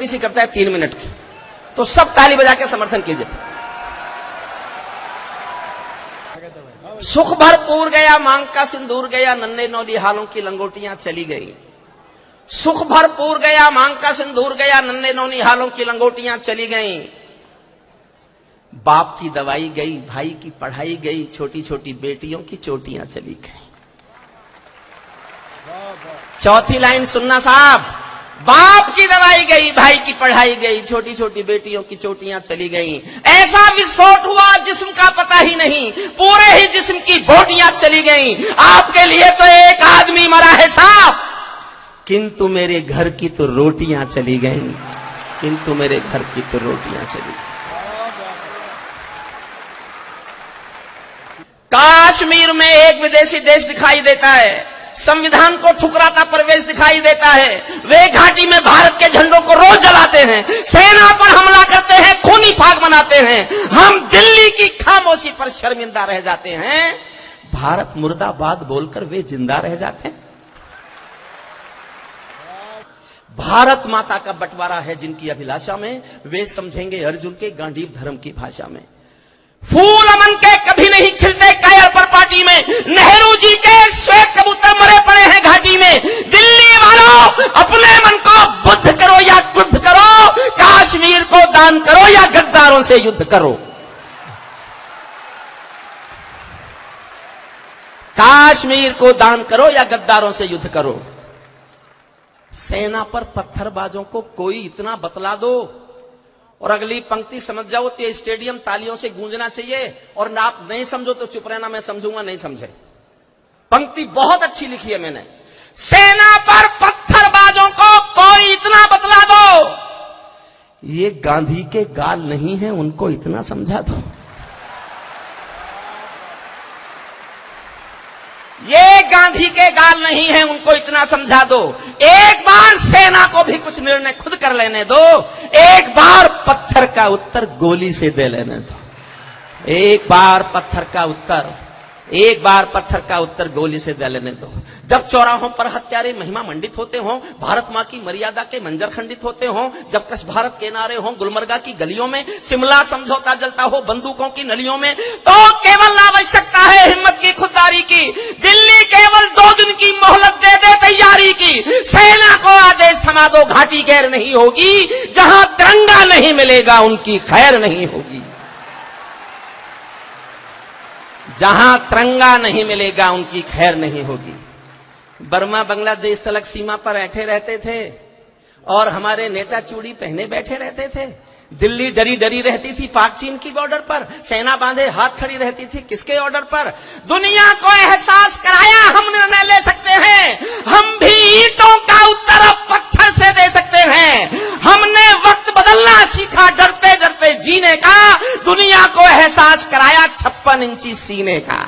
छोटी सी कविता है 3 मिनट की, तो सब ताली बजा के समर्थन कीजिए। सुख भरपूर गया मांग का सिंदूर गया, नन्हे नौली हालों की लंगोटियां चली गई। सुख भरपूर गया मांग का सिंदूर गया, नन्हे नौली हालों की लंगोटियां चली गई। बाप की दवाई गई, भाई की पढ़ाई गई, छोटी छोटी बेटियों की चोटियां चली गई। चौथी लाइन सुनना साहब, बाप की दवाई गई, भाई की पढ़ाई गई, छोटी छोटी बेटियों की चोटियां चली गई। ऐसा विस्फोट हुआ जिस्म का पता ही नहीं, पूरे ही जिस्म की बोटियां चली गई। आपके लिए तो एक आदमी मरा है साहब, किंतु मेरे घर की तो रोटियां चली गई, किंतु मेरे घर की तो रोटियां चली गई। कश्मीर में एक विदेशी देश दिखाई देता है, संविधान को ठुकराता प्रवेश दिखाई देता है। वे घाटी में भारत के झंडों को रोज जलाते हैं, सेना पर हमला करते हैं, खूनी फाग मनाते हैं। हम दिल्ली की खामोशी पर शर्मिंदा रह जाते हैं, भारत मुर्दाबाद बोलकर वे जिंदा रह जाते हैं। भारत माता का बंटवारा है जिनकी अभिलाषा में, वे समझेंगे अर्जुन के गांडीव धर्म की भाषा में। फूल अमन के कभी नहीं खिलते कायर पर पार्टी में, नेहरू जी के श्वेत कबूतर मरे पड़े हैं घाटी में। दिल्ली वालों अपने मन को बुद्ध करो या युद्ध करो, कश्मीर को दान करो या गद्दारों से युद्ध करो। कश्मीर को दान करो या गद्दारों से युद्ध करो। सेना पर पत्थरबाजों को कोई इतना बतला दो, और अगली पंक्ति समझ जाओ तो ये स्टेडियम तालियों से गूंजना चाहिए, और ना आप नहीं समझो तो चुप रहना, मैं समझूंगा नहीं समझे। पंक्ति बहुत अच्छी लिखी है मैंने। सेना पर पत्थरबाजों को कोई इतना बतला दो, ये गांधी के गाल नहीं है, उनको इतना समझा दो। ये गांधी के गाल नहीं है, उनको इतना समझा दो। एक बार सेना को भी कुछ निर्णय खुद कर लेने दो, एक बार पत्थर का उत्तर गोली से दे लेने दो। एक बार पत्थर का उत्तर गोली से दे लेने दो। जब चौराहों पर हत्यारे महिमा मंडित होते हों, भारत मां की मर्यादा के मंजर खंडित होते हों, जब कश भारत के नारे हों गुलमर्गा की गलियों में, शिमला समझौता जलता हो बंदूकों की नलियों में, तो केवल आवश्यकता है हिम्मत की, खुददारी की। दिल्ली केवल 2 दिन की मोहलत दे दे तैयारी की। सेना को आदेश थमा दो, घाटी गैर नहीं होगी। जहां तिरंगा नहीं मिलेगा उनकी खैर नहीं होगी। जहां तिरंगा नहीं मिलेगा उनकी खैर नहीं होगी। बर्मा बांग्लादेश तलक सीमा पर बैठे रहते थे और हमारे नेता चूड़ी पहने बैठे रहते थे। दिल्ली डरी डरी रहती थी पाक चीन की बॉर्डर पर, सेना बांधे हाथ खड़ी रहती थी किसके ऑर्डर पर? दुनिया को एहसास कराया हम निर्णय ले सकते हैं, हम भी ईंटों का उत्तर अब पत्थर से दे सकते हैं। हमने वक्त बदलना सीखा, डरते डरते जीने का। दुनिया को एहसास कराया 56 इंची सीने का।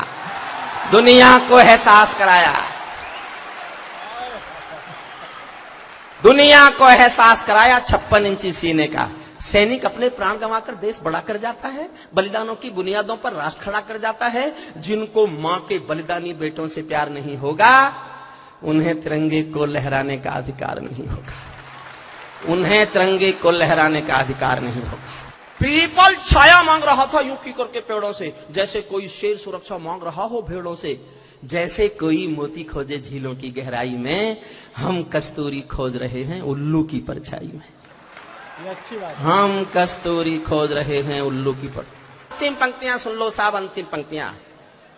दुनिया को एहसास कराया, दुनिया को एहसास कराया 56 इंची सीने का। सैनिक अपने प्राण गंवाकर देश बड़ा कर जाता है, बलिदानों की बुनियादों पर राष्ट्र खड़ा कर जाता है। जिनको मां के बलिदानी बेटों से प्यार नहीं होगा, उन्हें तिरंगे को लहराने का अधिकार नहीं होगा। उन्हें तिरंगे को लहराने का अधिकार नहीं होगा। पीपल छाया मांग रहा था यूं की करके पेड़ों से, जैसे कोई शेर सुरक्षा मांग रहा हो भेड़ों से। जैसे कोई मोती खोजे झीलों की गहराई में, हम कस्तूरी खोज रहे हैं उल्लू की परछाई में। हम कस्तूरी खोज रहे हैं उल्लू की पर। अंतिम पंक्तियां सुन लो साहब, अंतिम पंक्तियां।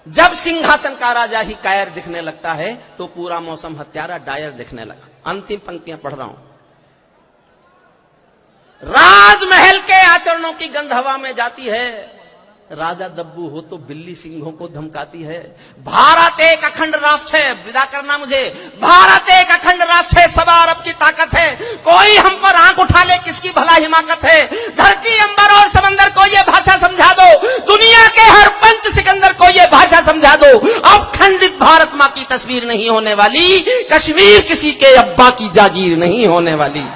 जब सिंहासन का राजा ही कायर दिखने लगता है, तो पूरा मौसम हत्यारा डायर दिखने लगा। अंतिम पंक्तियां पढ़ रहा हूं। राजमहल के आचरणों की गंध हवा में जाती है, राजा दब्बू हो तो बिल्ली सिंहों को धमकाती है। भारत एक अखंड राष्ट्र है, विदा करना मुझे। भारत एक अखंड राष्ट्र है, सवा अरब की ताकत है। कोई हम पर आंख उठा ले किसकी भला हिमाकत है। धरती अंबर और समंदर को ये भाषा समझा दो, दुनिया के हर पंच सिकंदर को ये भाषा समझा दो। अब खंडित भारत मां की तस्वीर नहीं होने वाली, कश्मीर किसी के अब्बा की जागीर नहीं होने वाली।